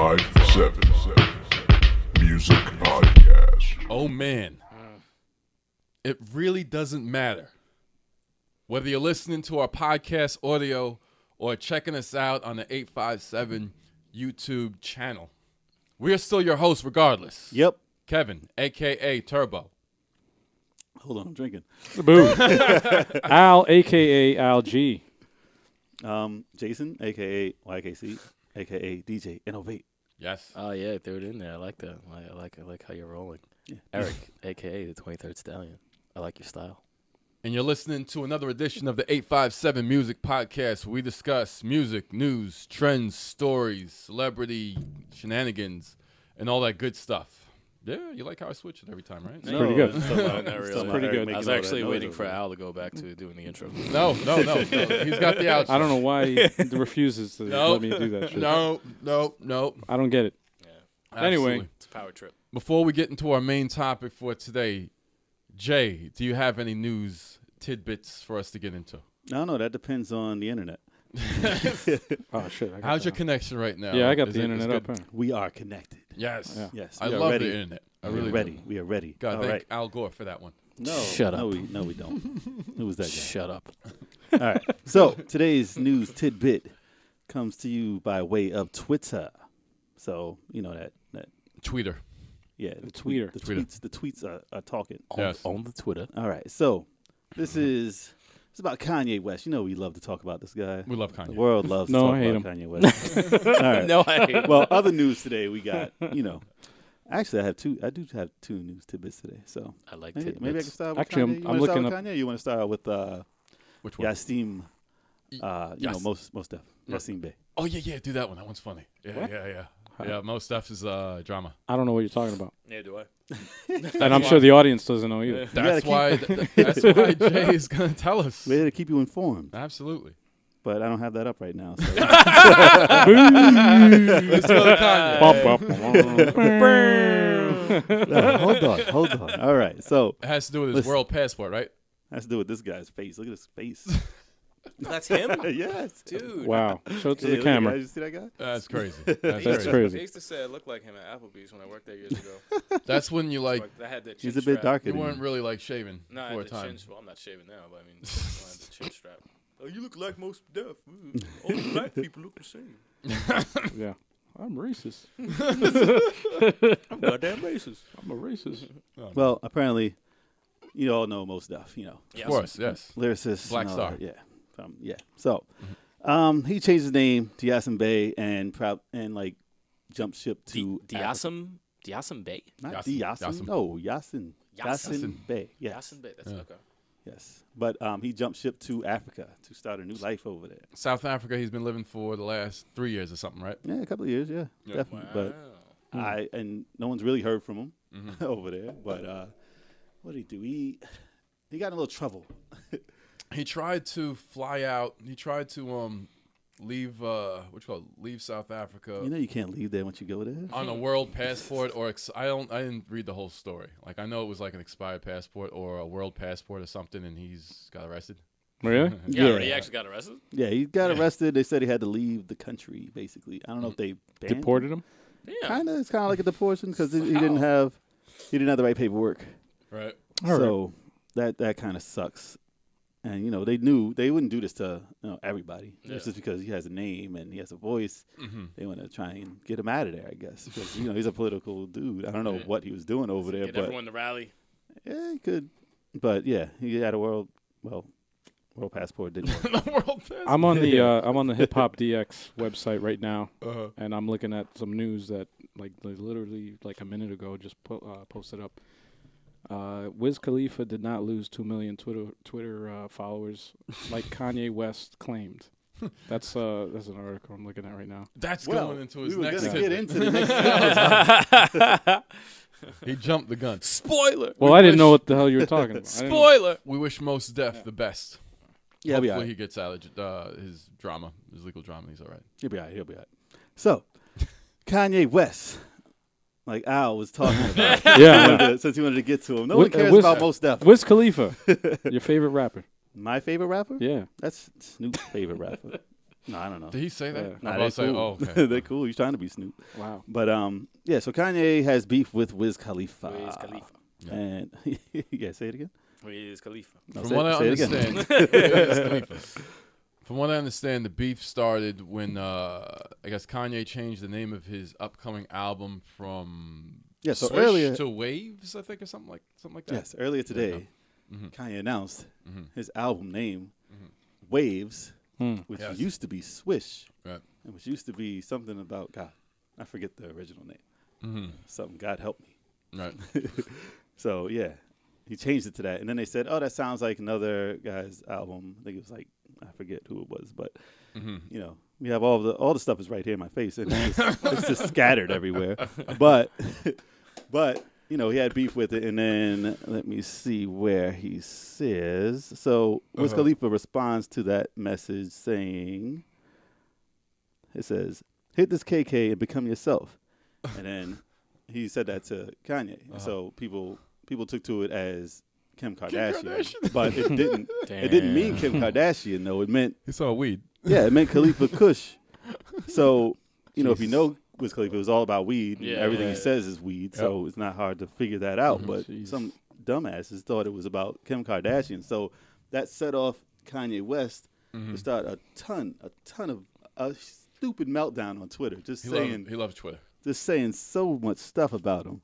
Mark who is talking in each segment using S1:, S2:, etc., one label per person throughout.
S1: 857 Music Podcast.
S2: Oh man, it really doesn't matter whether you're listening to our podcast audio or checking us out on the 857 YouTube channel. We are still your hosts regardless.
S3: Yep.
S2: Kevin, a.k.a. Turbo.
S3: Hold on, I'm drinking.
S4: Boo. Al, a.k.a. Al G.
S3: Jason, a.k.a. y.k.c, a.k.a. DJ Innovate.
S2: Yes.
S5: Oh yeah, threw it in there. I like that. I like how you're rolling.
S3: Yeah.
S5: Eric, a.k.a. the 23rd Stallion. I like your style.
S2: And you're listening to another edition of the 857 Music Podcast, where we discuss music, news, trends, stories, celebrity shenanigans, and all that good stuff. Yeah, you like how I switch it every time, right?
S4: It's pretty good.
S5: It's
S4: pretty good.
S5: I was actually waiting for Al to go back to doing the intro.
S2: No. He's got the outro.
S4: I don't know why he refuses to let me do that shit.
S2: No.
S4: I don't get it.
S5: Yeah.
S4: Anyway.
S2: Absolutely.
S5: It's a power trip.
S2: Before we get into our main topic for today, Jay, do you have any news tidbits for us to get into?
S3: No, that depends on the internet.
S4: Oh, shit.
S2: How's your connection right now?
S4: Yeah, I got
S2: Is
S4: the
S2: it-
S4: internet
S2: is
S4: up.
S2: good?
S4: Huh?
S3: We are connected.
S2: Yes.
S4: Yeah.
S3: Yes,
S2: I
S3: we are
S2: love
S3: ready.
S2: the internet. I
S3: We
S2: really
S3: are ready.
S2: do.
S3: We are ready.
S2: Gotta
S3: All
S2: thank
S3: right.
S2: Al Gore for that one.
S3: No,
S5: Shut up.
S3: No, we don't. Who was that guy?
S5: Shut up.
S3: All right. So today's news tidbit comes to you by way of Twitter. So you know that
S2: Tweeter.
S3: yeah,
S4: The tweeter.
S3: The tweets are talking.
S2: Yes.
S5: On the Twitter.
S3: All right. So this is about Kanye West. You know we love to talk about this guy.
S2: We love
S3: The
S2: Kanye.
S3: world loves
S4: No,
S3: to
S4: I hate
S3: talk about Kanye West. All right.
S5: No, I hate it.
S3: Well, other news today we got, actually I do have two news tidbits today. So
S5: I like
S3: maybe I can
S5: tidbits.
S3: start with
S4: Actually,
S3: Kanye.
S4: I'm
S3: You wanna start
S4: looking
S3: with
S4: up-
S3: Kanye, or you want to start with
S2: Which one?
S3: Yasim,
S2: Yes.
S3: most stuff. Yasim Bey.
S2: Oh, yeah. Do that one. That one's funny. Yeah,
S4: What?
S2: yeah. Yeah, most stuff is drama.
S4: I don't know what you're talking about.
S5: Yeah, do I?
S4: And I'm sure the audience doesn't know either.
S2: That's
S3: keep-
S2: why. That's why Jay is gonna tell us.
S3: We're here to keep you informed,
S2: Absolutely.
S3: but I don't have that up right now. So.
S2: Let's go to Kanye.
S3: No, hold on. All right, so
S2: It has to do with his
S3: Listen.
S2: world passport, right?
S3: has to do with this guy's face. Look at his face.
S5: That's him?
S3: Yes,
S5: Dude.
S4: Wow. Show it to
S3: Yeah,
S4: the
S3: look at
S4: camera.
S3: that. You see that guy?
S2: That's crazy.
S4: That's
S5: They
S4: crazy.
S5: used to say I looked like him at Applebee's when I worked there years ago.
S2: That's when you like.
S5: I had that chin
S3: He's a bit
S5: strap.
S3: darker.
S2: You
S3: than
S2: weren't really like shaving
S5: No, I
S2: for a
S5: had the
S2: time.
S5: chin. Well, I'm not shaving now, but I mean, I had the chin strap. Oh, you look like most deaf. Only black people look the same.
S4: Yeah. I'm racist.
S5: I'm goddamn racist.
S4: I'm a racist.
S3: Well, apparently, you all know most stuff.
S2: Of course, yes.
S3: Lyricist,
S2: Black
S3: and all
S2: Star.
S3: that, yeah. So, he changed his name to Yasin Bey and jumped ship to
S5: Diasim Bey?
S3: not
S2: Yasin.
S3: Yasin.
S2: Yasin.
S3: No, Yasin.
S5: Yasin.
S3: Yasin Bey. Yeah.
S5: Diasim Bey. That's
S2: Yeah.
S5: okay.
S3: Yes. But he jumped ship to Africa to start a new life over there.
S2: South Africa, he's been living for the last 3 years or something, right?
S3: Yeah, a couple of years. Yeah,
S2: Yeah.
S3: definitely.
S5: Wow.
S3: But no one's really heard from him
S2: Mm-hmm.
S3: over there. But what did he do? He got in a little trouble.
S2: He tried to fly out. He tried to leave leave South Africa
S3: You know you can't leave there once you go there.
S2: on a world passport or I didn't read the whole story. Like I know it was like an expired passport or a world passport or something, and he's got arrested.
S4: Really?
S5: Yeah, he actually got arrested?
S3: Yeah, he got arrested. They said he had to leave the country. Basically, I don't know if they banned
S4: Deported him?
S5: Yeah.
S3: It's kind of like a deportation because he didn't have the right paperwork.
S2: Right.
S4: All
S3: So that kind of sucks. And they knew they wouldn't do this to everybody.
S5: Yeah.
S3: It's just because he has a name and he has a voice.
S2: Mm-hmm.
S3: They want to try and get him out of there, I guess, because he's a political dude. I don't know
S5: Yeah.
S3: what he was doing over there,
S5: Get
S3: but
S5: everyone to rally.
S3: yeah, he could. But yeah, he had a world passport. Didn't work.
S2: The world passport.
S4: I'm on the Hip Hop DX website right now,
S2: Uh-huh.
S4: and I'm looking at some news that literally like a minute ago just posted up. Wiz Khalifa did not lose 2 million Twitter followers like Kanye West claimed. That's an article I'm looking at right now.
S2: That's
S3: Well,
S2: going into his
S3: we were
S2: next
S3: gonna get
S2: tidbit.
S3: into the next.
S2: He jumped the gun.
S5: Spoiler.
S4: Well, I didn't know what the hell you were talking about. I didn't know.
S5: Spoiler.
S2: We wish Mos Def the best.
S3: Yeah, he'll be all
S2: Hopefully
S3: right.
S2: he gets out of his drama, his legal drama. He's all right.
S3: He'll be all right. So, Kanye West, like Al was talking about,
S4: Yeah.
S3: since he wanted to get to him. No
S4: Wiz-
S3: one cares
S4: Wiz-
S3: about Mos Def.
S4: Wiz Khalifa, your favorite rapper?
S3: My favorite rapper?
S4: Yeah.
S3: That's Snoop's favorite rapper. No, I don't know.
S2: Did he say that?
S4: Yeah.
S2: I'm
S3: Nah,
S2: about
S3: they're
S2: to say,
S3: cool.
S2: oh, okay.
S3: They're cool. He's trying to be Snoop.
S4: Wow.
S3: But yeah, so Kanye has beef with Wiz Khalifa.
S5: Wiz Khalifa.
S3: And yeah, say it again.
S5: Wiz Khalifa.
S3: No,
S2: From
S3: say-
S2: what I
S3: say it again.
S2: understand, from what I understand, the beef started when I guess Kanye changed the name of his upcoming album from
S3: Yeah, so
S2: Swish
S3: earlier,
S2: to Waves, I think, or something like that.
S3: yes, earlier today,
S2: Mhm.
S3: Kanye announced
S2: Mhm.
S3: his album name,
S2: Mhm.
S3: Waves,
S4: Hmm.
S3: which
S2: Yes.
S3: used to be Swish,
S2: Right.
S3: and which used to be something about God. I forget the original name.
S2: Mm-hmm.
S3: Something God help me.
S2: Right.
S3: So yeah, he changed it to that, and then they said, "Oh, that sounds like another guy's album." I think it was like I forget who it was, but
S2: Mm-hmm.
S3: you know, we have all the stuff is right here in my face, and it's just scattered everywhere. But you know, he had beef with it, and then let me see where he says. So Wiz Khalifa responds to that message saying, "It says, hit this KK and become yourself," and then he said that to Kanye. So people took to it as Kim Kardashian, but it didn't. It didn't mean Kim Kardashian though. It meant
S2: He saw weed.
S3: yeah, it meant Khalifa Kush. So you know, if you know Wiz Khalifa, it was all about weed. And
S5: Yeah,
S3: everything
S5: yeah.
S3: he says is weed, so it's not hard to figure that out. But
S4: Jeez.
S3: some dumbasses thought it was about Kim Kardashian. So that set off Kanye West to start a ton of a stupid meltdown on Twitter, just
S2: He loves Twitter.
S3: saying so much stuff about him.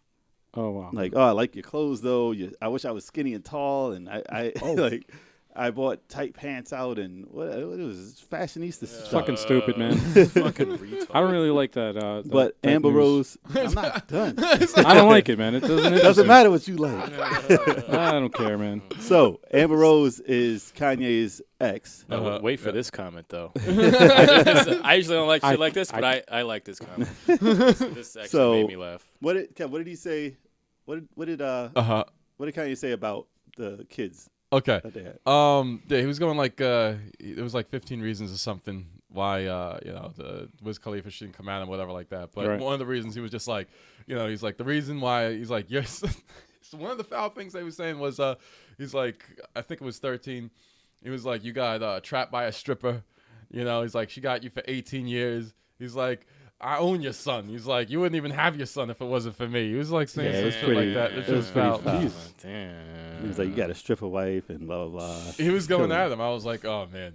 S4: Oh wow.
S3: Like, oh, I like your clothes though. I wish I was skinny and tall, and I like. I bought tight pants out and what it was fashionista stuff.
S4: Fucking stupid, man.
S5: Fucking retard.
S4: I don't really like that.
S3: But
S4: that
S3: Amber
S4: news.
S3: Rose, I'm not done.
S4: I don't like it, man. It doesn't.
S3: Doesn't matter what you like.
S4: I don't care, man.
S3: So Amber Rose is Kanye's ex.
S5: No, wait for this comment though. I usually don't like shit like this, but I like this comment. This actually
S3: So-
S5: made me laugh.
S3: What did he say? What did Kanye say about the kids
S2: Okay.
S3: that they had?
S2: Yeah, he was going like it was like 15 reasons or something why the Wiz Khalifa shouldn't come out and whatever like that. But
S4: Right.
S2: one of the reasons he was just like, he's like the reason why he's like yes. So one of the foul things they was saying was he's like I think it was 13. He was like you got trapped by a stripper. He's like she got you for 18 years. He's like I own your son. He's like, you wouldn't even have your son if it wasn't for me. He was like saying
S3: Yeah, it
S2: some
S3: was
S2: shit
S3: pretty-
S2: like that.
S3: it
S2: It's
S3: was
S2: just
S3: pretty
S2: foul.
S3: foul.
S2: Jeez.
S5: Damn.
S3: He was like, you got a stripper wife and blah blah blah.
S2: He was going
S3: Killing
S2: at
S3: it.
S2: him. I was like, oh man.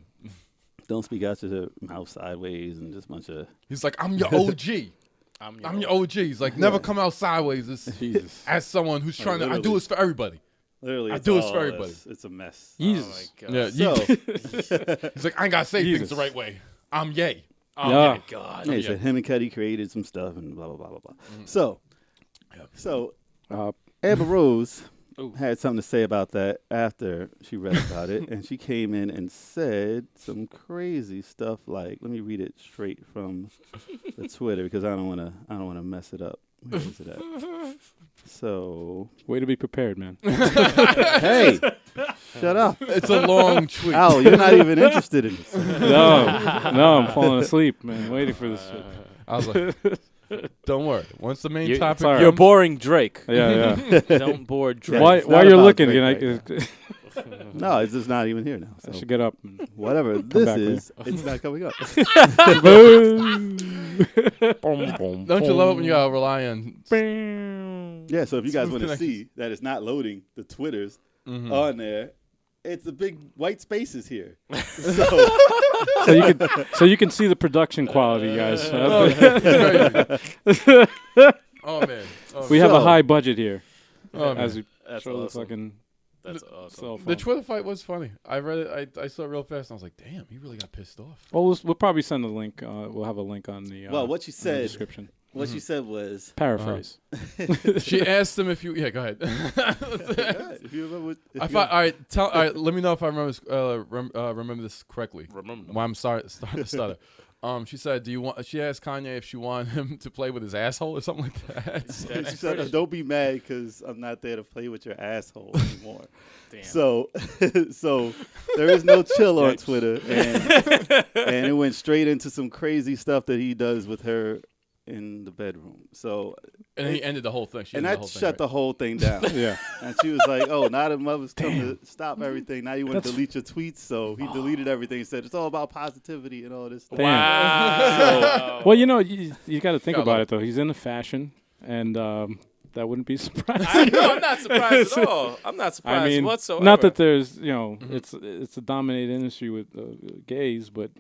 S3: Don't speak out your mouth sideways and just a bunch of.
S2: He's like, I'm your OG. I'm your OG. He's like, never come out sideways
S4: Jesus.
S2: as someone who's trying to. I do
S3: literally.
S2: this for everybody.
S3: Literally,
S2: I
S3: it's
S2: do this for
S3: all
S2: everybody.
S3: It's a mess.
S4: Jesus.
S5: Oh my god.
S2: Yeah.
S3: So
S2: He's like, I ain't gotta say things
S4: Jesus.
S2: the right way. I'm yay.
S5: Oh
S4: Yeah.
S5: my god.
S3: yeah, he
S2: yeah.
S3: said him and Cuddy created some stuff and blah blah blah blah blah. So
S4: Uh,
S3: Amber Rose
S5: Ooh.
S3: had something to say about that after she read about it, and she came in and said some crazy stuff. Like, let me read it straight from the Twitter because I don't want to mess it up. Where is it at? So,
S4: way to be prepared, man.
S3: hey, shut up,
S2: It's a long tweet.
S3: Al. You're not even interested in this.
S4: No, I'm falling asleep, man. Waiting for this shit.
S2: I was like, don't worry. Once the main
S5: You-
S2: topic
S4: sorry.
S5: You're
S2: comes,
S5: boring Drake.
S4: Yeah, yeah.
S5: Don't bore Drake.
S3: Yeah.
S4: Why?
S3: it's
S4: Why
S3: not
S4: you're
S3: about
S4: looking?
S3: Drake
S4: Can
S3: right
S4: I,
S3: No, it's just not even here now.
S4: I
S3: So
S4: should get up. And
S3: whatever this
S4: back
S3: is, it's not coming up.
S2: don't you love it when you gotta rely on?
S3: Yeah, so if you guys
S2: Smooth
S3: want to
S2: connections.
S3: see that it's not loading the Twitters
S2: Mhm.
S3: on there, it's the big white spaces here.
S4: so you can see the production quality, guys.
S2: Oh, it's crazy. Oh man. Oh,
S4: We have a
S3: So-
S4: high budget here,
S2: oh, man.
S4: as we
S5: That's
S4: show the
S5: awesome.
S4: fucking
S5: That's awesome.
S4: cell phone.
S2: The Twitter fight was funny. I read it. I saw it real fast. And I was like, damn, he really got pissed off.
S4: Well, we'll probably send a link. We'll have a link on the
S3: Well, what you
S4: in the
S3: said,
S4: description.
S3: what you said was.
S4: Paraphrase.
S2: She asked him if you. Yeah, go ahead.
S3: If you remember,
S2: I thought. All right. All right. Let me know if I remember. Remember this correctly.
S5: Remember.
S2: Why I'm starting to stutter. She said, "Do you want?" She asked Kanye if she wanted him to play with his asshole or something like that.
S3: she said, "Don't be mad because I'm not there to play with your asshole anymore."
S5: Damn.
S3: So, so there is no chill on Twitter, and it went straight into some crazy stuff that he does with her in the bedroom. So,
S2: And he ended the whole thing. She
S3: and
S2: ended
S3: that
S2: the whole thing,
S3: shut
S2: right?
S3: the whole thing down.
S4: Yeah.
S3: And she was like, "Oh, now the mother's come to stop everything. Now you want to delete your tweets." So he deleted everything and said, "It's all about positivity and all this stuff."
S4: Damn.
S5: Wow.
S4: Well, you know, you got to think
S2: Gotta
S4: about
S2: love
S4: it though. He's into fashion, and that wouldn't be surprising.
S5: I'm not surprised at all. I'm not surprised
S4: I mean,
S5: whatsoever.
S4: not that there's, it's a dominated industry with gays, but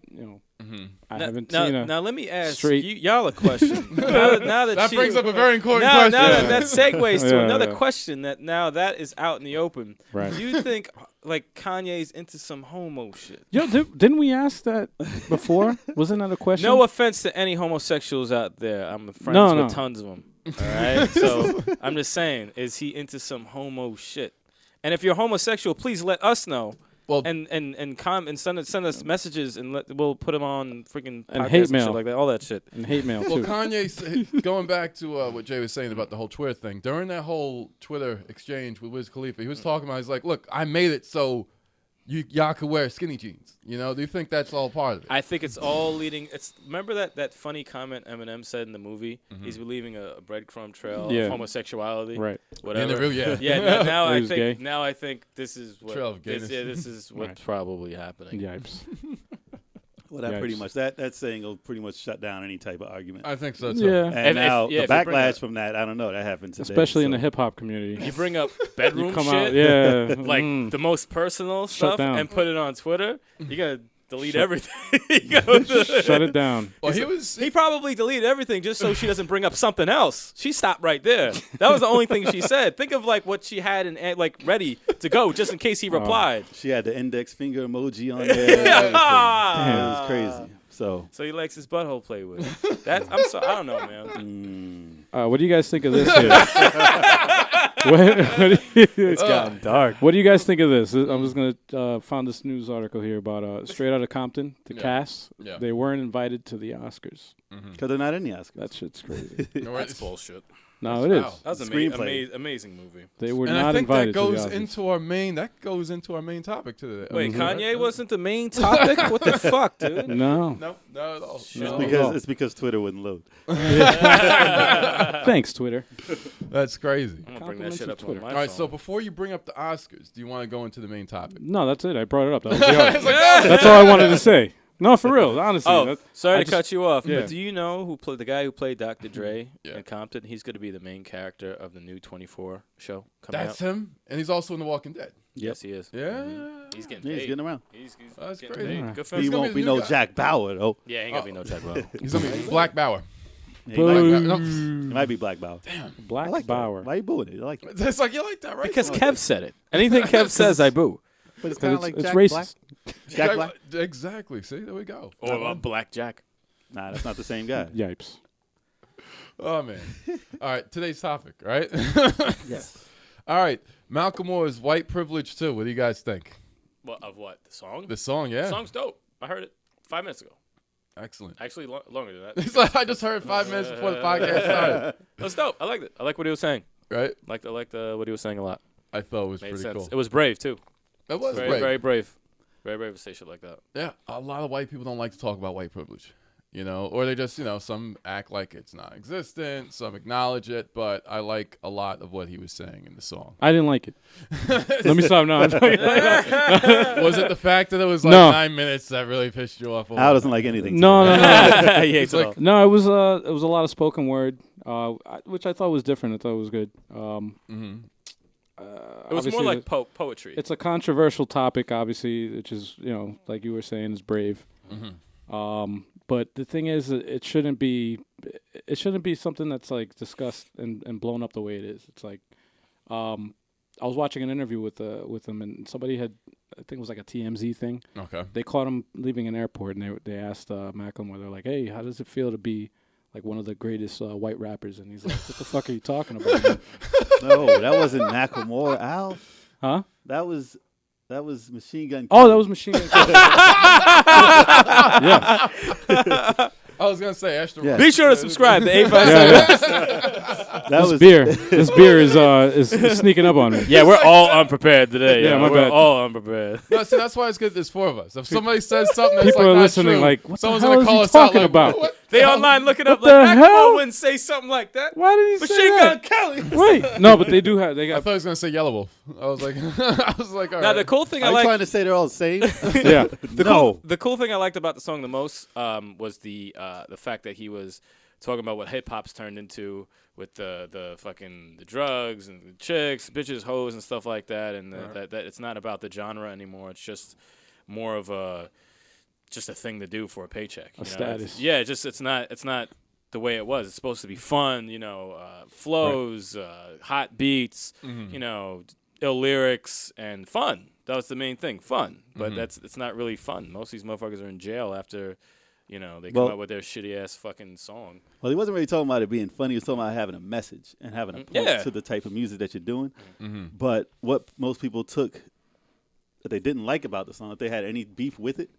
S4: I haven't seen a
S5: now let me ask
S4: straight-
S5: y'all a question. now that
S2: That
S5: she-
S2: brings up a very important
S5: now,
S2: question.
S5: now that segues to
S4: Yeah,
S5: another
S4: yeah.
S5: question that now that is out in the open.
S4: Right.
S5: Do you think like Kanye's into some homo shit?
S4: Yo, didn't we ask that before? Wasn't that a question?
S5: No offense to any homosexuals out there. I'm friends
S4: No,
S5: with
S4: no.
S5: tons of them. All right. So I'm just saying, is he into some homo shit? And if you're homosexual, please let us know.
S2: Well,
S5: And send us messages and we'll put them on freaking
S4: And
S5: podcasts
S4: hate mail.
S5: shit like that, all that shit.
S4: and hate mail
S2: well,
S4: too.
S2: Kanye, going back to what Jay was saying about the whole Twitter thing, during that whole Twitter exchange with Wiz Khalifa, he was talking about, he's like, look, I made it so y'all could wear skinny jeans. You know, do you think that's all part of it?
S5: I think it's all leading. Remember that funny comment Eminem said in the the He's leaving a breadcrumb trail
S4: Yeah.
S5: of homosexuality,
S4: Right.
S5: Whatever.
S2: In the real, yeah.
S5: Yeah. Now
S4: He
S5: I
S4: was
S5: think.
S4: gay.
S5: Now I think this is what.
S2: Trail of gayness.
S5: This is what's
S4: Right.
S5: probably happening.
S4: Yipes.
S3: Well, that
S4: Yikes.
S3: pretty much that saying will pretty much shut down any type of argument.
S2: I think so, too.
S4: Yeah.
S3: And
S5: If-
S3: now
S5: if you
S3: the
S5: bring
S3: backlash
S5: up-
S3: from that, I don't know, that happened today.
S4: Especially in
S3: so.
S4: the hip hop community.
S5: You bring up bedroom
S4: You come
S5: shit,
S4: out, yeah.
S5: like the most personal stuff,
S4: down.
S5: and put it on Twitter. You gotta delete everything. You gotta-
S4: Shut it down.
S2: Well,
S5: He probably deleted everything just so she doesn't bring up something else. She stopped right there. That was the only thing she said. Think of like what she had like ready to go just in case he replied.
S3: She had the index finger emoji on there. and everything. It was crazy. So,
S5: So he likes his butthole play with. I'm sorry. I don't know, man.
S4: What do you guys think of this here? It's gotten dark. What do you guys think of this? I'm just going to found this news article here about Straight Outta Compton, the cast.
S2: Yeah.
S4: They weren't invited to the Oscars.
S3: because they're not in the Oscars.
S4: That shit's crazy.
S5: That's bullshit.
S4: No, it is.
S2: Wow.
S5: That was an
S3: Screenplay.
S5: amazing movie.
S4: They were
S2: And
S4: not
S2: I think
S4: invited
S2: that goes
S4: to the Oscars.
S2: into our main topic today.
S5: Wait, Kanye wasn't the main topic? What the fuck, dude?
S4: No.
S2: No, not at all.
S4: No.
S3: It's because Twitter wouldn't load.
S4: Thanks, Twitter.
S2: That's crazy.
S5: I'm gonna bring that
S4: Compliments
S5: shit
S4: of
S5: up on
S4: Twitter.
S5: my
S2: All right,
S5: phone.
S2: so before you bring up the Oscars, do you want to go into the main topic?
S4: No, that's it. I brought it up. That was the That's all I wanted to say. No, for real. Honestly.
S5: Oh, sorry
S4: I
S5: to cut you off,
S4: yeah.
S5: but do you know the guy who played Dr. Dre
S2: Yeah.
S5: in Compton? He's going to be the main character of the new 24 show coming
S2: That's
S5: out.
S2: him, and he's also in The Walking Dead.
S5: Yes, he is.
S2: Yeah,
S5: He's getting
S3: Yeah,
S5: paid.
S3: he's getting around.
S5: He's
S2: That's
S5: getting
S2: crazy.
S5: paid. Good for
S3: He
S5: him.
S2: gonna
S3: won't
S2: be
S3: be
S2: the new
S3: no
S2: guy.
S3: Jack Bauer, though.
S5: Yeah, ain't gonna be no Jack Bauer.
S2: He's gonna be Black Bauer.
S3: He might,
S2: No,
S3: he might be Black Bauer.
S4: Black
S3: I like
S4: Bauer.
S3: that. Why you booing it? I like it.
S2: it's like you like that, right?
S5: Because Kev said it. Anything Kev says, I boo.
S3: But it's
S4: Because
S3: kind of like
S4: it's
S3: Jack
S4: racist.
S3: Black. Jack Black?
S2: Exactly. See, there we go.
S5: Or Black Jack.
S3: Nah, that's not the same guy.
S4: Yipes.
S2: Oh man. All right, today's topic, right?
S3: Yes.
S2: All right, Macklemore's "White Privilege" too. What do you guys think?
S5: What, of what? The song?
S2: The song, yeah,
S5: The song's dope. I heard it 5 minutes ago.
S2: excellent.
S5: Actually, longer than that.
S2: It's like I just heard 5 minutes before the podcast started.
S5: It was dope. I liked it. I like what he was saying.
S2: Right?
S5: I liked what he was saying a lot.
S2: I thought it was
S5: Made
S2: pretty
S5: sense.
S2: cool.
S5: It was brave too.
S2: It was
S5: Very,
S2: great.
S5: very brave. Very brave to say shit like that.
S2: Yeah, a lot of white people don't like to talk about white privilege, you know, or they just, you know, some act like it's non-existent, some acknowledge it, but I like a lot of what he was saying in the song.
S4: I didn't like it. Let me stop now.
S2: Was it the fact that it was like
S4: No.
S2: 9 minutes that really pissed you off?
S3: Al doesn't like anything.
S4: No.
S5: He hates it all.
S4: No, it was a lot of spoken word, which I thought was different. I thought it was good.
S5: It was more like poetry.
S4: It's a controversial topic, obviously, which is, you know, like you were saying, is brave. But the thing is, it shouldn't be something that's like discussed and blown up the way it is. It's like, I was watching an interview with him, and somebody had, I think it was like a TMZ thing.
S2: Okay.
S4: They caught him leaving an airport, and they asked Macklemore, they're like, "Hey, how does it feel to be like one of the greatest white rappers?" And he's like, "What the fuck are you talking about, man?"
S3: No, that wasn't Macklemore, Al.
S4: Huh?
S3: That was Machine Gun.
S4: Oh, that was Machine Gun Kelly. Yeah.
S2: I was going to say, Ashton.
S3: Yeah.
S5: Be sure to subscribe to 857.
S4: This beer is sneaking up on me.
S5: Yeah, we're all unprepared today.
S4: Yeah, my
S5: we're
S4: bad.
S5: all unprepared.
S2: No, see, that's why it's good there's 4 of us. If somebody says something that's
S4: People
S2: like
S4: are
S2: not
S4: listening
S2: true,
S4: like, what the
S2: someone's
S4: hell
S2: gonna
S4: is
S2: call
S4: he
S2: us out
S4: talking
S2: like,
S4: about?
S2: What
S5: They online looking up
S4: What
S5: like
S4: the
S5: Macklemore
S4: hell?
S5: wouldn't say something like that.
S4: Why did he
S5: Machine
S4: say
S5: Gun
S4: that?
S5: Kelly.
S4: Wait, no, but they do have. They
S2: I
S4: got.
S2: thought he was gonna say Yellow Wolf. I was like, all
S5: Now
S2: right.
S5: the cool thing
S3: Are
S5: I
S3: you
S5: like.
S3: trying to say they're all the same?
S4: Yeah.
S5: The cool thing I liked about the song the most was the fact that he was talking about what hip hop's turned into with the fucking the drugs and the chicks, bitches, hoes, and stuff like that, and that it's not about the genre anymore. It's just more of a thing to do for a paycheck.
S4: A status.
S5: It's not the way it was. It's supposed to be fun, flows, hot beats, ill lyrics, and fun. That was the main thing, fun. But it's not really fun. Most of these motherfuckers are in jail after, they come out with their shitty ass fucking song.
S3: Well, he wasn't really talking about it being funny. He was talking about having a message and having a point to the type of music that you're doing. But what most people took that they didn't like about the song, if they had any beef with it,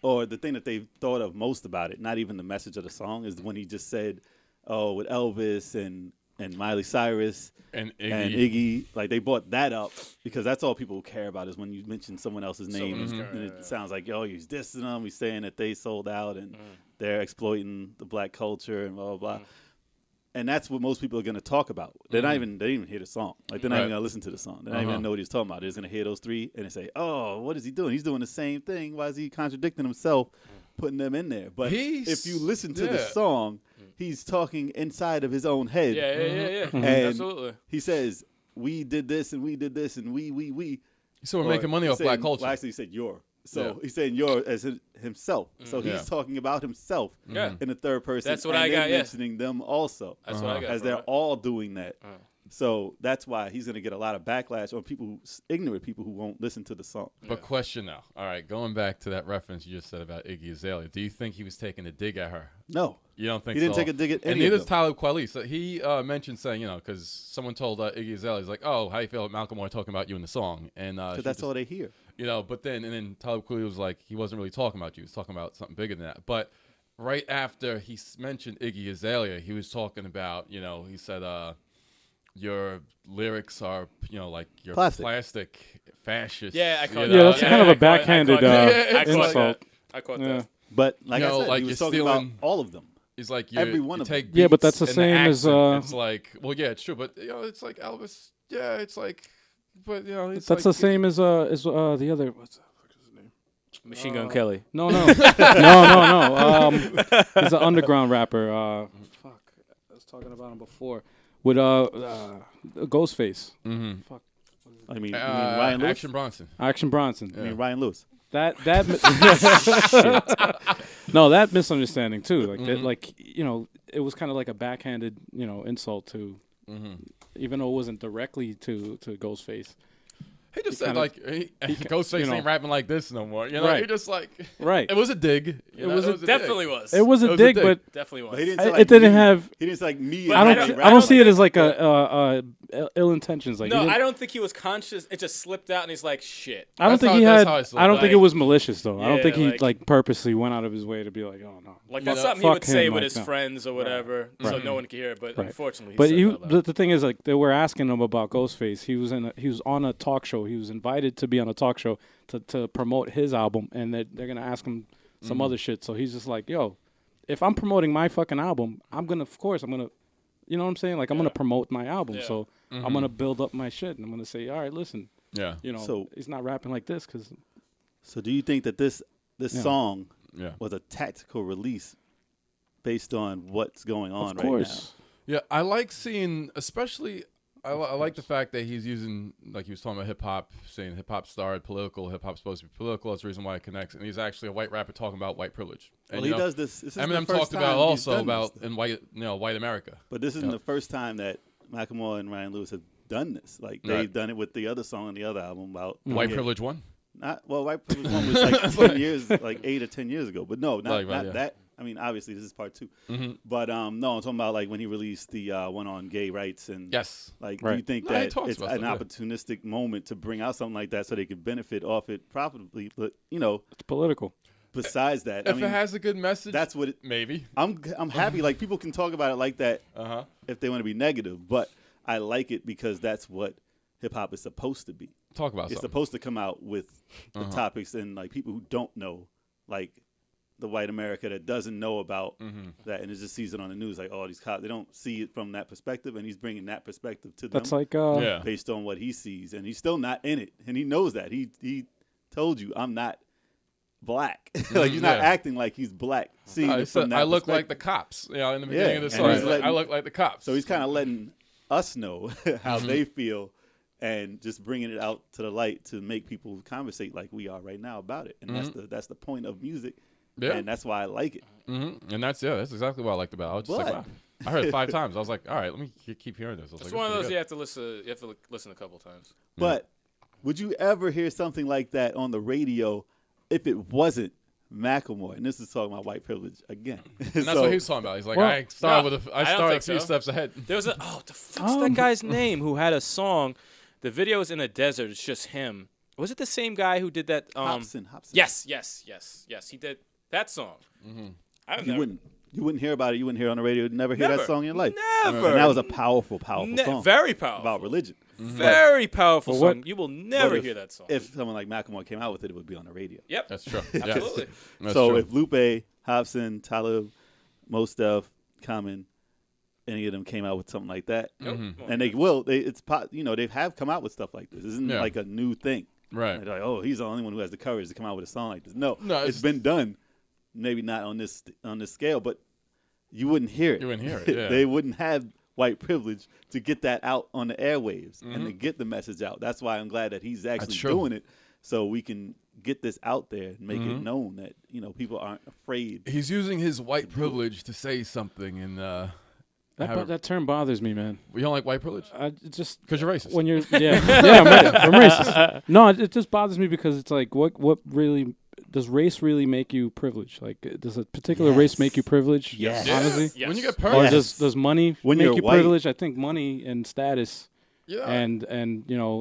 S3: or the thing that they thought of most about it, not even the message of the song, is when he just said, "Oh, with Elvis and Miley Cyrus
S2: and
S3: Iggy," like they brought that up because that's all people care about is when you mention someone else's name, and it sounds like, "Yo, he's dissing them. He's saying that they sold out and they're exploiting the black culture and blah blah blah." And that's what most people are going to talk about. They didn't even hear the song. Like they're not even going to listen to the song. They're not even going to know what he's talking about. They're just going to hear those three and they say, "Oh, what is he doing? He's doing the same thing. Why is he contradicting himself, putting them in there?" But if you listen to the song, he's talking inside of his own head.
S5: Yeah.
S3: And
S5: Absolutely.
S3: he says, "We did this and we did this and we."
S2: So we're making money off black culture.
S3: Well, actually, he said "your." So he's saying "your" as himself. So he's talking about himself in the third person.
S5: That's what
S3: and
S5: I got.
S3: mentioning them also.
S5: That's what I got.
S3: As they're all doing that. So that's why he's going to get a lot of backlash on people, ignorant people who won't listen to the song.
S2: But question now. All right, going back to that reference you just said about Iggy Azalea, do you think he was taking a dig at her?
S3: No.
S2: You don't think
S3: He didn't
S2: so?
S3: take a dig at any
S2: And neither
S3: of
S2: does
S3: them.
S2: Talib Kweli. So he mentioned saying, because someone told Iggy Azalea, he's like, "Oh, how you feel about Macklemore talking about you in the song?" And
S3: Because that's all they hear.
S2: but then Talib Kweli was like, he wasn't really talking about you. He was talking about something bigger than that. But right after he mentioned Iggy Azalea, he was talking about, he said, your lyrics are, like you're plastic fascist.
S5: Yeah, I caught
S4: Yeah, that's
S5: that.
S4: kind of a
S5: I caught
S4: backhanded
S5: that. I caught
S2: Yeah.
S5: that.
S3: But like I said,
S2: like
S3: he was
S2: you're
S3: talking about
S2: stealing-
S3: all of them.
S2: He's like,
S3: Every one
S2: you
S3: of
S2: take
S3: them.
S4: Yeah, but
S2: beats
S4: that's the
S2: and
S4: same as,
S2: accent. It's like, well, yeah, it's true, but it's like Elvis. Yeah, it's like, but it's
S4: That's the same as the other. What's the fuck is his name?
S5: Machine Gun Kelly.
S4: No. No. He's an underground rapper. Fuck, I was talking about him before with Ghostface. Fuck.
S3: I mean, you mean Ryan Lewis?
S2: Action Bronson.
S3: I mean Ryan Lewis.
S4: That no, that misunderstanding too. Like that, it was kind of like a backhanded, insult to, even though it wasn't directly to Ghostface.
S2: He just said Ghostface ain't rapping like this no more.
S4: Right.
S2: He just like
S4: Right.
S2: It was a dig.
S5: Definitely was.
S4: It was a dig, but
S5: Definitely was.
S3: But he didn't
S4: I-
S3: say
S4: it
S3: like
S4: didn't
S3: me.
S4: have-
S3: He didn't say like me.
S5: But
S4: I
S3: and
S4: don't.
S3: my
S4: I don't
S3: rap.
S4: see it as like a ill intentions. Like
S5: No,
S4: he didn't-
S5: I don't think he was conscious. It just slipped out, and he's like, "Shit."
S4: I don't
S2: That's
S4: think
S2: how-
S4: he
S2: that's
S4: had.
S2: how I saw
S4: I don't
S2: it.
S4: think it was malicious though. I don't
S5: Yeah,
S4: think he
S5: like-
S4: purposely went out of his way to be like, oh no.
S5: Like
S2: You
S5: that's
S2: know,
S5: something he would
S4: fuck
S5: say
S4: him,
S5: with
S4: like,
S5: his
S4: no.
S5: friends or whatever, so
S4: Right.
S5: no one could hear it. But
S4: Right.
S5: unfortunately, he
S4: But
S5: said it out loud.
S4: the thing is, like, they were asking him about Ghostface. He was on a talk show. He was invited to be on a talk show to promote his album, and they're gonna ask him some other shit. So he's just like, yo, if I'm promoting my fucking album, I'm gonna, you know what I'm saying? Like, I'm gonna promote my album.
S5: Yeah.
S4: So I'm gonna build up my shit, and I'm gonna say, all right, listen,
S2: Yeah.
S3: So-
S4: he's not rapping like this because
S3: So do you think that this song
S2: Yeah.
S3: was a tactical release based on what's going on
S4: of
S3: right
S4: course.
S2: Yeah, I like seeing, especially, I like the fact that he's using, like he was talking about hip hop, saying hip hop started political, hip hop's supposed to be political. That's the reason why it connects. And he's actually a white rapper talking about white privilege.
S3: now?
S2: And,
S3: Well, he does this. This is
S2: Eminem
S3: the first
S2: talked about
S3: time he's
S2: also
S3: done
S2: about
S3: this.
S2: in white America.
S3: But this isn't the first time that Macklemore and Ryan Lewis have done this. Like they've
S2: Right.
S3: done it with the other song on the other album about
S2: White privilege one.
S3: White privilege one was like 10 years, like 8 or 10 years ago. But no, not
S2: yeah.
S3: that. I mean, obviously this is part 2.
S2: Mm-hmm.
S3: But no, I'm talking about like when he released the one on gay rights and
S2: Yes.
S3: Like,
S4: Right.
S3: do you think
S2: No, he
S3: that
S2: talks
S3: it's
S2: about
S3: an
S2: stuff,
S3: opportunistic moment to bring out something like that so they could benefit off it profitably? But
S4: It's political.
S3: besides that, I
S2: If
S3: mean,
S2: it has a good message,
S3: that's what it.
S2: maybe.
S3: I'm happy. Like people can talk about it like that
S2: Uh-huh.
S3: if they want to be negative, but I like it because that's what hip hop is supposed to be.
S2: Talk about
S3: It's
S2: something.
S3: supposed to come out with the topics and like people who don't know, like the white America that doesn't know about that and it just sees it on the news like, oh, these cops, they don't see it from that perspective, and he's bringing that perspective to them.
S4: That's like
S3: based on what he sees, and he's still not in it, and he knows that. He told you, I'm not black. Like he's not acting like he's black. Seeing it from that
S2: I look like the
S3: perspective.
S2: cops. You know, in the beginning of the
S3: and
S2: song,
S3: he's letting-
S2: I look like the cops.
S3: So he's kind of letting us know how they feel, and just bringing it out to the light to make people conversate like we are right now about it. And that's the point of music, and that's why I like it.
S2: And that's exactly what I liked about it. I was just like,
S3: But-
S2: wow. I heard it 5 times. I was like, all right, let me keep hearing this. I was
S5: It's
S2: like,
S5: one of
S2: this
S5: those
S2: is
S5: you have to listen. You have to listen a couple times.
S3: But would you ever hear something like that on the radio if it wasn't Macklemore? And this is talking about white privilege again.
S2: And that's what he was talking about. He's like,
S4: Well,
S2: I started
S5: no,
S2: with
S5: I don't
S2: a
S5: think
S2: few
S5: so.
S2: steps ahead.
S5: There was the fuck's that guy's name who had a song? The video is in the desert. It's just him. Was it the same guy who did that?
S3: Hobson.
S5: Yes. He did that song. I've never.
S3: You wouldn't hear about it. You wouldn't hear it on the radio. You'd never hear that
S5: Never.
S3: song in your life.
S5: Never.
S3: And that was a powerful song.
S5: Very powerful.
S3: About religion.
S5: Very powerful
S4: But
S5: song.
S4: what-
S5: You will never
S3: But
S5: hear that song.
S3: If someone like Macklemore came out with it, it would be on the radio.
S5: Yep.
S2: That's true.
S5: Absolutely.
S2: That's
S3: so
S2: true.
S3: if Lupe, Hobson, Talib, Mos Def, Common, any of them came out with something like that,
S5: Nope.
S3: and they will, they have come out with stuff like this. This isn't like a new thing.
S2: Right.
S3: They're like, oh, he's the only one who has the courage to come out with a song like this. No,
S2: No,
S3: it's been done. Maybe not on this scale, but you wouldn't hear it.
S2: You wouldn't hear it, yeah.
S3: They wouldn't have white privilege to get that out on the airwaves and to get the message out. That's why I'm glad that he's actually
S2: true.
S3: doing it, so we can get this out there and make it known that people aren't afraid.
S2: He's using his white privilege to say something, and
S4: that term bothers me, man.
S2: you don't like white privilege
S4: It just
S2: because you're racist.
S4: when you're I'm racist. No, it just bothers me because it's like what really does race really make you privileged? Like, does a particular race make you privileged?
S3: Yes.
S4: Honestly.
S5: Yes.
S2: When you get
S4: Or
S2: purged,
S4: does money
S3: When
S4: make
S3: you're
S4: you
S3: white.
S4: privileged? I think money and status
S2: yeah.
S4: and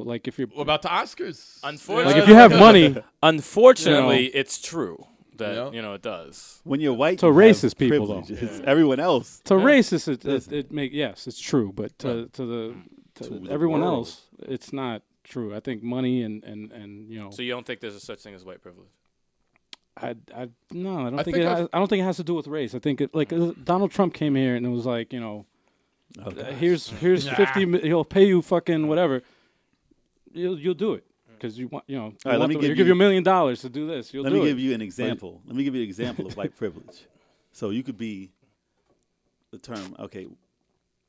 S4: like if you're
S2: What about the Oscars?
S5: Unfortunately,
S4: like if you have money
S5: unfortunately, it's true that
S2: Yeah.
S5: it does.
S3: When you're white,
S4: To
S3: you have
S4: racist people,
S3: privilege.
S4: though.
S3: It's everyone else.
S4: to racist it make yes it's true, but to
S3: To
S4: everyone
S3: the world.
S4: else it's not true. I think money and
S5: So you don't think there's a such thing as white privilege?
S4: I no, I don't
S2: I
S4: think
S2: think
S4: I don't think it has to do with race. I think Donald Trump came here and it was like, here's 50 he'll pay you fucking whatever. You'll do it because you want,
S3: All right, let me give
S4: give
S3: you
S4: you $1 million to do this. You'll
S3: Let
S4: do
S3: me
S4: it.
S3: give you an example. Let me give you an example of white privilege. So you could be the term,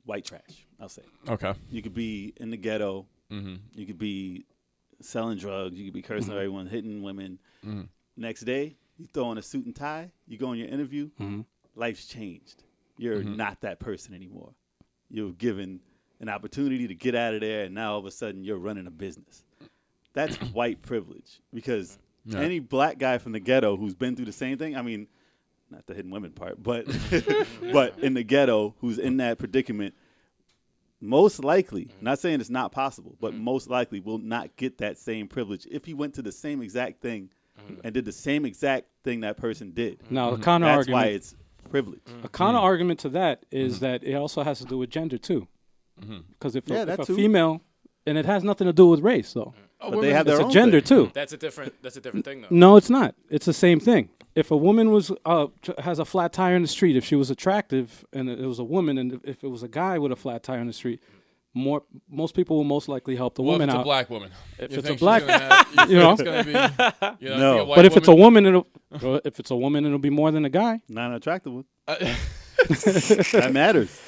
S3: white trash, I'll say.
S2: Okay.
S3: You could be in the ghetto. You could be selling drugs. You could be cursing at everyone, hitting women. Next day, you throw on a suit and tie. You go on your interview. Life's changed. You're not that person anymore. You're given an opportunity to get out of there, and now all of a sudden you're running a business. That's white privilege because any black guy from the ghetto who's been through the same thing, I mean, not the hidden women part, but but in the ghetto who's in that predicament, most likely, not saying it's not possible, but most likely will not get that same privilege if he went to the same exact thing and did the same exact thing that person did.
S4: Now, a counter
S3: That's why
S4: argument.
S3: it's privilege.
S4: A counter argument to that is that it also has to do with gender too, because if
S3: that
S4: a
S3: too.
S4: female, and it has nothing to do with race though.
S3: But they have
S4: It's
S3: their
S4: a
S3: own
S4: gender
S3: thing.
S4: too.
S5: That's a different thing though.
S4: No, it's not. It's the same thing. If a woman was has a flat tire in the street, if she was attractive and it was a woman, and if it was a guy with a flat tire in the street, most people will most likely help the
S2: Well, if
S4: woman
S2: it's a
S4: out.
S2: black woman,
S4: If
S2: you
S4: it's a
S2: think she's
S4: black-
S2: gonna have,
S4: you know?
S2: it's gonna be,
S3: No.
S2: a white
S4: But if it's a
S2: woman.
S4: woman, it'll be more than a guy.
S3: Not an attractive one. That matters.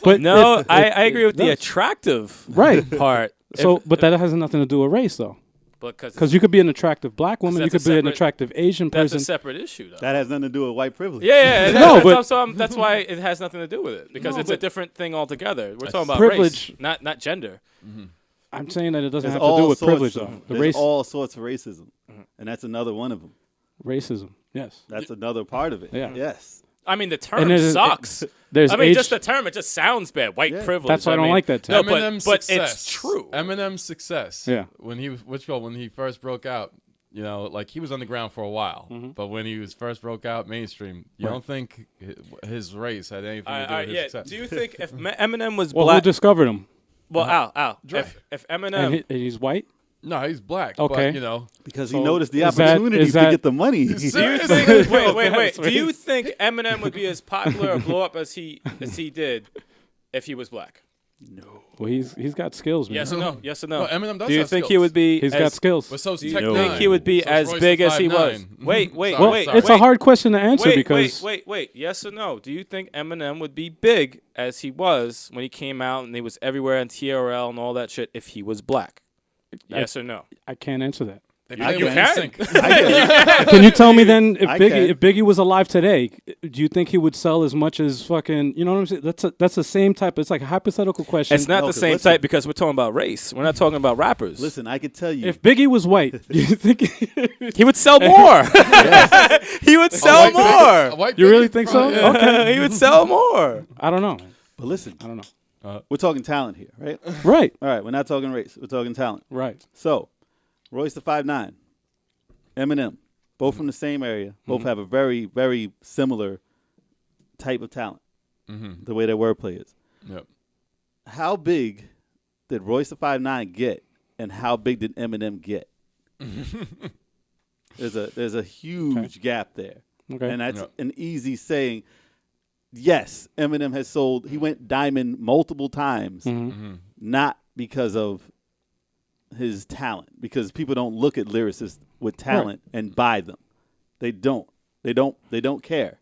S4: But
S5: No, I agree with the
S4: does.
S5: attractive
S4: right.
S5: part.
S4: But that has nothing to do with race though,
S5: because
S4: because you could be an attractive black woman, you
S5: that's
S4: could
S5: a
S4: be an
S5: separate-
S4: attractive Asian
S5: that's a
S4: person.
S5: separate issue though.
S3: That has nothing to do with white privilege.
S5: Yeah,
S4: No, but-
S5: that's why it has nothing to do with it because
S4: No,
S5: it's a
S4: but-
S5: different thing altogether. We're talking about
S4: Privilege-
S5: race, not gender.
S4: I'm saying that it doesn't
S3: There's
S4: have to do
S3: all
S4: with
S3: sorts
S4: privilege
S3: of,
S4: though. The
S3: there's
S4: race,
S3: all sorts of racism, and that's another one of them.
S4: racism. Yes.
S3: That's another part of it.
S4: Yeah.
S3: Yes.
S5: I mean, the
S4: And
S5: term
S4: there's-
S5: sucks.
S4: There's
S5: I mean,
S4: age,
S5: just the term, it just sounds bad. White
S3: Yeah.
S5: privilege.
S4: That's why I don't
S5: mean,
S4: like that term.
S5: No,
S2: Eminem's
S5: but
S2: success.
S5: it's true.
S2: Eminem's success.
S4: Yeah.
S2: When he first broke out, like he was underground for a while, but when he was first broke out mainstream, you don't think his race had anything to do with his success?
S5: Do you think if Eminem was
S4: well, who
S5: black?
S4: discovered him?
S5: Well, Al,
S2: Dre.
S5: if
S4: And
S5: Eminem,
S4: he's white.
S2: No, he's black.
S4: Okay.
S2: But, you know.
S3: Because
S4: So
S3: he noticed the
S4: is that-
S3: opportunity
S4: is
S3: to
S4: that-
S3: get the money.
S5: Do you
S2: Seriously?
S5: think, wait. Do you think Eminem would be as popular or blow up as he did if he was black?
S4: Well, he's got skills, man.
S5: Yes or no? Yes or no?
S2: No, Eminem does
S5: Do you
S2: have
S5: think he
S2: skills.
S5: would be?
S4: He's
S5: as,
S4: got skills.
S2: But so's
S5: Do you
S2: Tech
S3: No.
S5: think
S2: Nine.
S5: he would be
S2: So's
S5: as
S2: Royce
S5: big
S2: the
S5: as he was?
S2: 5'9".
S5: Wait.
S4: Well,
S2: Sorry.
S4: it's a hard question to answer because
S5: Wait. Yes or no? Do you think Eminem would be big as he was when he came out and he was everywhere on TRL and all that shit if he was black? Yes or no?
S4: I can't answer that.
S2: They
S3: I
S2: play
S5: you
S2: with
S5: can.
S2: NSYNC.
S3: I get it.
S4: Can you tell me then if
S3: I
S4: Biggie
S3: can.
S4: was alive today, do you think he would sell as much as fucking? You know what I'm saying? That's the same type. It's like a hypothetical question.
S5: It's not
S3: No,
S5: the
S3: 'cause
S5: same
S3: listen.
S5: type because we're talking about race. We're not talking about rappers.
S3: Listen, I could tell you.
S4: If Biggie was white, do you think?
S5: He would sell more. He would sell
S2: A
S5: more.
S2: white
S4: You
S2: Biggie?
S4: really think so?
S2: Yeah.
S4: Okay.
S5: He would sell more.
S4: I don't know.
S3: but listen,
S4: I don't know.
S3: we're talking talent here, right?
S4: Right.
S3: All right, we're not talking race. We're talking talent.
S4: Right.
S3: So, Royce the 5'9", Eminem, both from the same area, both have a very, very similar type of talent, the way their wordplay is.
S2: Yep.
S3: How big did Royce the 5'9" get, and how big did Eminem get? There's a huge gap there.
S4: Okay.
S3: And that's
S2: Yep.
S3: an easy saying. Yes, Eminem has sold. He went diamond multiple times, not because of his talent, because people don't look at lyricists with talent and buy them. They don't. They don't care.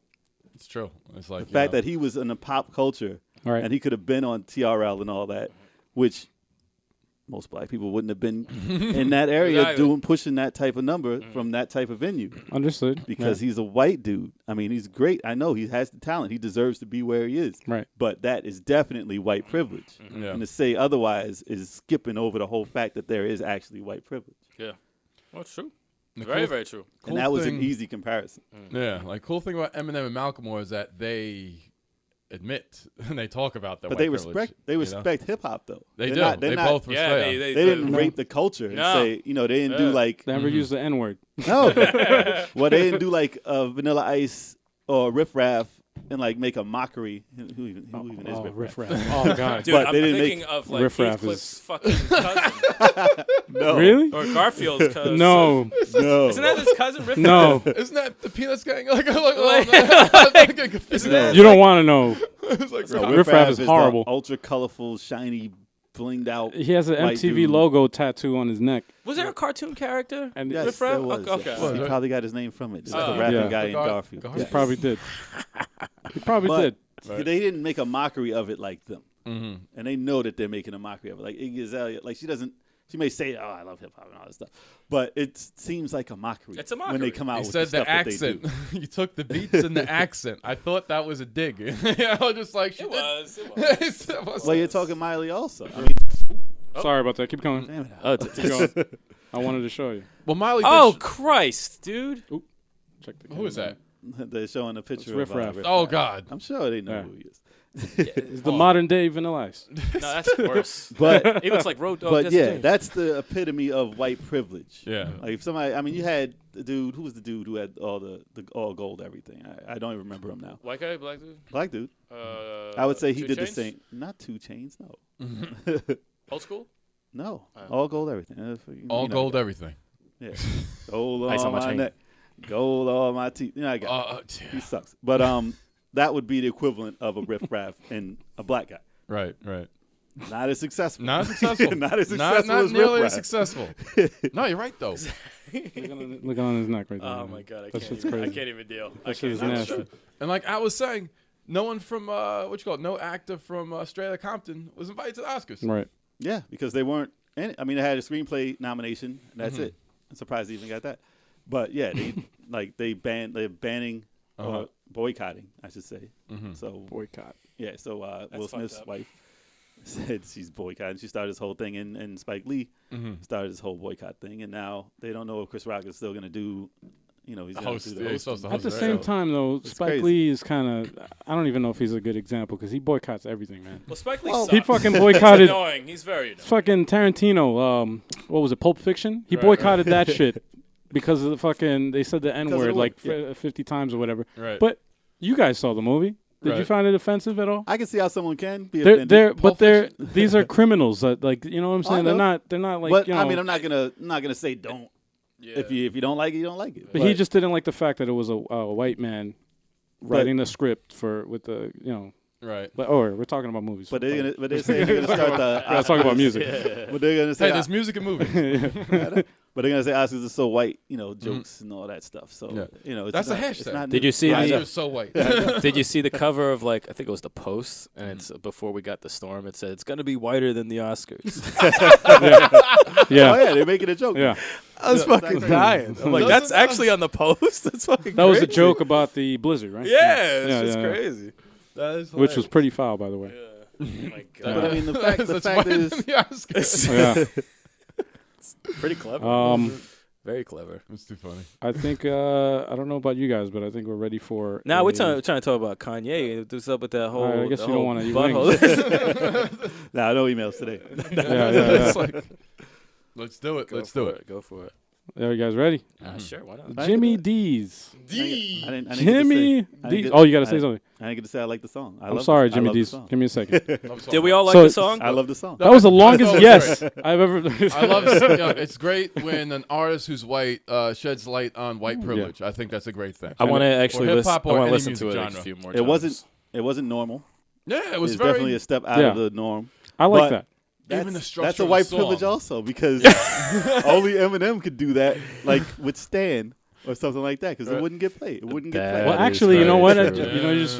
S2: It's true. It's like
S3: The fact that he was in the pop culture
S4: All right.
S3: and he could have been on TRL and all that, which most black people wouldn't have been in that area
S5: Exactly.
S3: pushing that type of number from that type of venue.
S4: Understood.
S3: Because he's a white dude. I mean, he's great. I know he has the talent. He deserves to be where he is.
S4: Right.
S3: But that is definitely white privilege.
S2: Yeah.
S3: And to say otherwise is skipping over the whole fact that there is actually white privilege.
S5: Yeah. Well, it's true.
S2: The
S5: Very,
S2: cool-
S5: very true.
S3: And that was an
S2: thing-
S3: easy comparison.
S2: Yeah, like cool thing about Eminem and Macklemore is that they admit and they talk about that.
S3: But they respect hip hop though.
S2: They
S3: They're
S2: do.
S3: not-
S2: They
S3: they're not-
S2: both respect.
S5: Yeah,
S3: They didn't rape the culture and
S5: No.
S3: say, they didn't do like
S4: Never use the N word.
S3: no. Well, they didn't do like Vanilla Ice or Riff Raff and like make a mockery. Who even is
S4: Oh,
S3: Riff
S4: riff
S3: Raff?
S4: raff. Oh God.
S5: Dude,
S3: But
S5: I'm
S3: they didn't
S5: thinking
S3: make-
S5: of like
S4: Riff Raff
S5: Heathcliff's
S4: is-
S5: fucking cousin.
S3: No.
S4: Really?
S5: Or Garfield's cousin.
S4: No.
S3: No.
S5: Isn't that his cousin, Riff
S4: No.
S2: Isn't that the Peanuts gang? Like,
S5: Isn't that
S4: You don't want to know.
S2: It's like,
S3: No,
S4: Riff Raff is
S3: the
S4: horrible.
S3: ultra colorful, shiny, blinged out.
S4: He has an
S3: white
S4: MTV
S3: dude.
S4: logo tattoo on his neck.
S5: Was there a cartoon character?
S4: And
S3: Yes,
S5: Riff Raff?
S3: there was.
S5: Okay.
S3: Yes.
S2: Was
S3: He
S2: there?
S3: probably got his name from it. Just
S5: Oh.
S3: the rapping
S4: Yeah.
S3: guy in Garfield.
S2: Gar-
S4: he
S3: Yes.
S4: probably did. He probably
S3: But
S4: did.
S3: they didn't make a mockery of it like them.
S2: Mm-hmm.
S3: And they know that they're making a mockery of it. Like Iggy Azalea, like she may say, "Oh, I love hip hop and all that stuff," but it seems like a mockery.
S5: It's a
S3: when they
S5: mockery.
S3: come out
S2: He
S3: with
S2: said
S3: the stuff
S2: the accent.
S3: that they do.
S2: You took the beats and the accent. I thought that was a dig. I was just like, she
S5: It
S2: did-
S5: was. It was.
S2: It was.
S3: Well, you're talking Miley also. I mean,
S4: Sorry about that. Keep going.
S3: damn it.
S5: Oh,
S4: Keep going. I wanted to show you.
S2: Well, Miley.
S5: oh
S2: did
S5: Christ, dude.
S4: Check the
S2: who is that?
S3: They're showing a picture
S4: Riff
S3: of
S4: Raff.
S2: Oh God.
S3: I'm sure they know
S4: Yeah.
S3: who he is.
S4: It's the modern day Vanilla Ice.
S5: No, that's worse.
S3: But
S5: He looks like Road Dogg.
S3: but
S5: Jesse
S3: yeah,
S5: James.
S3: that's the epitome of white privilege.
S2: Yeah.
S3: Like if somebody, I mean, you had the dude. Who was the dude who had all the all gold everything? I don't even remember him now.
S5: white guy, black dude.
S3: Black dude.
S5: Uh,
S3: I would say he
S5: 2
S3: did the
S5: Chainz?
S3: same. Not 2 Chainz, no.
S5: Old school.
S3: No, all gold everything.
S2: All gold, everything.
S3: Yeah, gold
S5: Ice
S3: on
S5: on my
S3: my
S5: chain.
S3: neck, gold on my teeth. You know, I got it. He
S2: Yeah.
S3: sucks. But that would be the equivalent of a Riff Raff and a black guy.
S2: Right. Right.
S3: Not as successful.
S2: Not successful.
S3: Not as successful
S2: Not
S3: as
S2: nearly
S3: Riff
S2: as
S3: Raff.
S2: successful. No, you're right though.
S4: Look on his neck right there.
S5: Oh
S4: man.
S5: my God, I
S4: That
S5: can't.
S4: shit's
S5: Even, I
S4: crazy.
S5: can't even deal. I
S4: That shit
S5: can't
S4: is
S5: even-
S4: nasty.
S2: And like I was saying, no one from no actor from Straight Outta Compton was invited to the Oscars.
S4: Right.
S3: Yeah, because they weren't. I mean, they had a screenplay nomination. And that's
S2: Mm-hmm.
S3: it. I'm surprised they even got that. But yeah, they're banning or boycotting, I should say.
S2: Mm-hmm.
S3: So
S4: Boycott.
S3: yeah, so Will
S5: fucked
S3: Smith's
S5: up.
S3: wife said she's boycotting. She started this whole thing, and Spike Lee started this whole boycott thing, and now they don't know if Chris Rock is still going to do. He's going to
S2: host,
S3: do the
S2: yeah, he's
S3: host.
S2: supposed to
S4: At
S2: host
S4: the
S2: that
S4: same
S2: show.
S4: time, though, Spike
S3: crazy.
S4: Lee is kind of. I don't even know if he's a good example because he boycotts everything, man.
S5: Well, Spike Lee
S3: Well,
S5: sucks.
S4: He fucking
S5: He's
S4: boycotted
S5: annoying. He's very annoying.
S4: fucking Tarantino. What was it? Pulp Fiction. He
S2: Right,
S4: boycotted that shit because of the fucking. They said the N
S3: Because of
S4: word
S3: the
S4: like
S3: word,
S4: 50 times or whatever.
S2: Right.
S4: But you guys saw the movie. Did you find it offensive at all?
S3: I can see how someone can be offended.
S4: These are criminals. Like, you know what I'm saying? They're not like.
S3: But
S4: you know,
S3: I mean, I'm not gonna say don't.
S5: Yeah.
S3: If you don't like it, you don't like it.
S4: But he just didn't like the fact that it was a white man writing the script with the
S2: Right.
S4: But we're talking about movies.
S3: But they're saying they're gonna start the.
S4: Let's talk about music.
S3: But they're gonna say.
S2: Hey, there's music and movies.
S3: But they're gonna say Oscars are so white, jokes and all that stuff. So it's
S2: That's
S3: not,
S2: a
S3: it's
S2: hashtag.
S3: not
S5: Did you see
S2: Oscars
S5: the-
S2: are so white.
S5: Did you see the cover of I think it was the Post, and it's before we got the storm. It said it's gonna be whiter than the Oscars.
S4: Yeah.
S3: Oh yeah, they're making a joke.
S4: Yeah.
S5: I was fucking dying. I'm like, that's actually on the Post. That's fucking.
S4: That was a
S5: crazy.
S4: joke about the blizzard, right?
S5: Yeah,
S4: Yeah,
S5: it's just
S4: yeah.
S5: crazy.
S2: That is
S4: Which was pretty foul, by the way.
S5: Oh my
S3: But
S5: god,
S3: I mean, the fact
S2: That's
S3: is,
S2: the Oscars.
S4: Yeah.
S5: pretty clever. Very clever.
S2: That's too funny.
S4: I think I don't know about you guys, but I think we're ready for.
S5: Now we're trying to talk about Kanye. What's up with that whole?
S4: All right, I guess
S5: the
S4: you don't
S5: whole
S4: wanna eat
S5: butthole.
S3: nah, no emails today.
S4: Yeah.
S2: Let's do it. Let's
S5: Go
S2: do
S5: for
S2: it.
S5: Go for it.
S4: Are you guys ready?
S5: Sure, why not?
S4: Jimmy D's.
S3: I didn't get to
S4: Jimmy
S3: say. I didn't
S4: D's.
S3: get-
S4: Oh, you got to say something.
S3: I didn't get to say I like the song.
S4: I'm sorry,
S3: I
S4: Jimmy
S3: love the
S4: D's.
S3: song.
S4: Give me a second.
S2: I'm
S5: Did we all like
S4: So
S5: the
S4: it's-
S5: song?
S3: I love the song.
S4: That was the longest
S2: Oh,
S4: yes
S2: sorry.
S4: I've ever.
S2: I love it's great when an artist who's white sheds light on white privilege. I think that's a great thing.
S5: I want to actually
S2: Or
S5: listen.
S2: hip-hop
S5: I
S2: or
S5: want to
S2: any
S5: listen to
S2: music
S5: it
S2: genre.
S5: a few more
S3: It
S5: times.
S3: wasn't normal.
S2: Yeah, it was
S3: It's
S2: very
S3: definitely a step out
S4: Yeah.
S3: of the norm.
S4: I like
S3: But
S4: that.
S2: even the structure.
S3: That's a
S2: of
S3: white
S2: the song.
S3: privilege also because only Eminem could do that, like with Stan or something like that, because it wouldn't get played. It wouldn't get
S5: That
S3: played.
S4: Well,
S5: is
S4: actually, you know
S5: very
S4: what?
S5: true.
S4: You just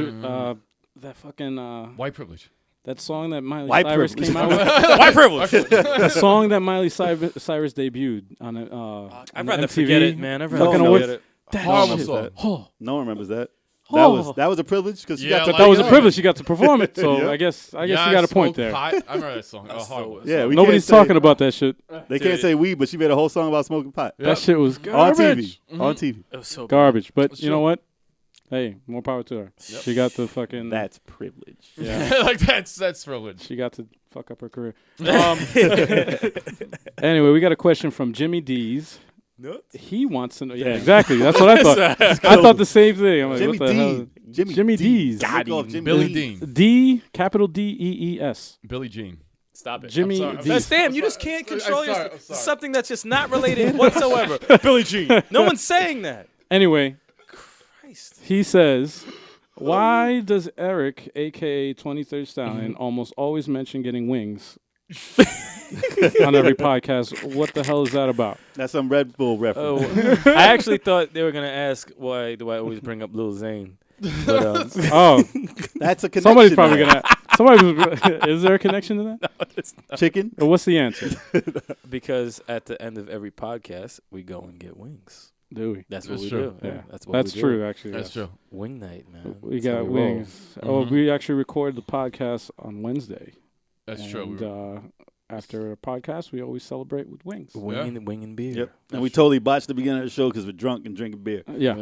S4: that fucking
S2: White privilege.
S4: that song that Miley
S3: White
S4: Cyrus
S3: privilege.
S4: came out with.
S5: White privilege.
S4: The song that Miley Cyrus debuted on
S5: I'd rather
S4: MTV.
S5: forget it, man. I'd rather
S4: Fucking
S3: No,
S4: awards.
S5: forget it.
S4: That
S2: Horrible
S4: shit.
S2: song.
S4: Oh,
S3: No one remembers that.
S4: Oh.
S3: That was a privilege because you
S2: Yeah,
S3: got to.
S2: like-
S4: that was a
S2: Yeah.
S4: privilege. You got to perform it. So
S3: Yeah.
S4: I guess you
S2: Yeah,
S4: got a point
S2: Smoke
S4: there.
S2: Pot. I remember that song. Oh, horrible.
S3: Yeah, we
S4: Nobody's
S3: can't say-
S4: talking about that shit.
S3: They can't say weed, but she made a whole song about smoking pot
S2: Yep.
S4: That shit was
S3: on
S4: garbage.
S3: TV. On TV.
S5: It was so bad.
S4: Garbage. But
S2: That's
S4: you know
S2: true.
S4: what? Hey, more power to her. She got the fucking.
S3: That's privilege.
S4: Yeah.
S2: like that's privilege.
S4: She got to fuck up her career. Anyway, we got a question from Jimmy D's. He wants to know. Yeah, exactly. That's what I thought. I thought the same thing. I'm like,
S3: Jimmy
S4: what the hell?
S3: D.
S4: Jimmy D's.
S3: Look off Jimmy
S2: Billy
S3: D.
S2: Dean.
S4: D, capital D-E-E-S.
S2: Billy Jean.
S5: Stop it.
S4: Jimmy
S2: sorry, I'm
S4: D.
S5: That's damn. You just can't control
S2: I'm
S5: your
S2: sorry, I'm sorry.
S5: something that's just not related whatsoever. Billy Jean. No one's saying that.
S4: Anyway,
S5: Christ.
S4: he says, why does Eric, a.k.a. 23rd Stallion, almost always mention getting wings on every podcast? What the hell is that about?
S3: That's some Red Bull reference.
S5: Oh, I actually thought they were gonna ask why do I always bring up Lil Zane. But,
S4: Oh,
S3: That's a connection.
S4: somebody's probably
S3: there.
S4: gonna. Is there a connection to that?
S3: Chicken.
S4: Or what's the answer?
S5: because at the end of every podcast, we go and get wings.
S4: Do we?
S5: That's what
S2: That's
S5: we
S2: true.
S5: do.
S4: Yeah,
S5: That's what
S4: that's
S5: we
S4: true. Actually,
S2: That's
S4: yes.
S2: true.
S5: Wing night, man.
S4: We
S5: That's how
S4: got
S5: we roll.
S4: wings. Oh, we actually record the podcast on Wednesday.
S2: That's
S4: and,
S2: true.
S4: After a podcast, we always celebrate with wings.
S5: Wing and beer.
S3: Yep. And we totally botched the beginning of the show because we're drunk and drinking beer.
S4: Yeah,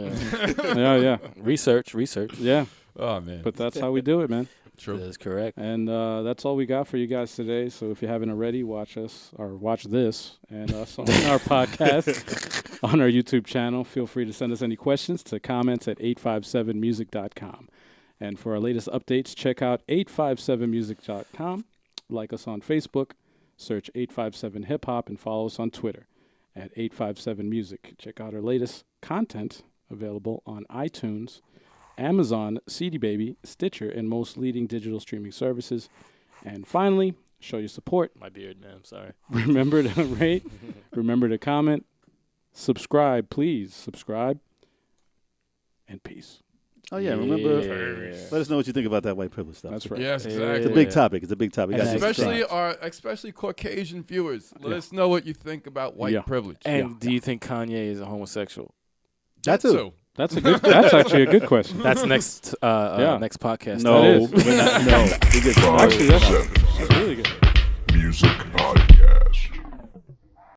S4: yeah.
S5: Research.
S4: Yeah.
S2: Oh man.
S4: But that's how we do it, man.
S2: True.
S5: That is correct.
S4: And that's all we got for you guys today. So if you haven't already, watch this and us on our podcast on our YouTube channel. Feel free to send us any questions to comments at 857music.com. And for our latest updates, check out 857music.com. Like us on Facebook, search 857 Hip Hop, and follow us on Twitter at 857music. Check out our latest content available on iTunes, Amazon, CD Baby, Stitcher, and most leading digital streaming services. And finally, show your support.
S5: My beard, man. I'm sorry.
S4: Remember to rate, remember to comment, subscribe, please subscribe, and peace.
S3: Oh yeah, remember?
S5: Yeah.
S3: Let us know what you think about that white privilege stuff.
S4: That's right.
S2: Yes,
S3: It's
S2: exactly.
S3: a big topic. It's a big topic. Guys,
S2: Especially Caucasian viewers. Let us know what you think about white privilege.
S5: And do you think Kanye is a homosexual?
S3: That too.
S4: That's a good. That's actually a good question.
S5: That's next next podcast.
S3: No,
S4: That is.
S3: we're not, no. We get
S4: Actually, that's.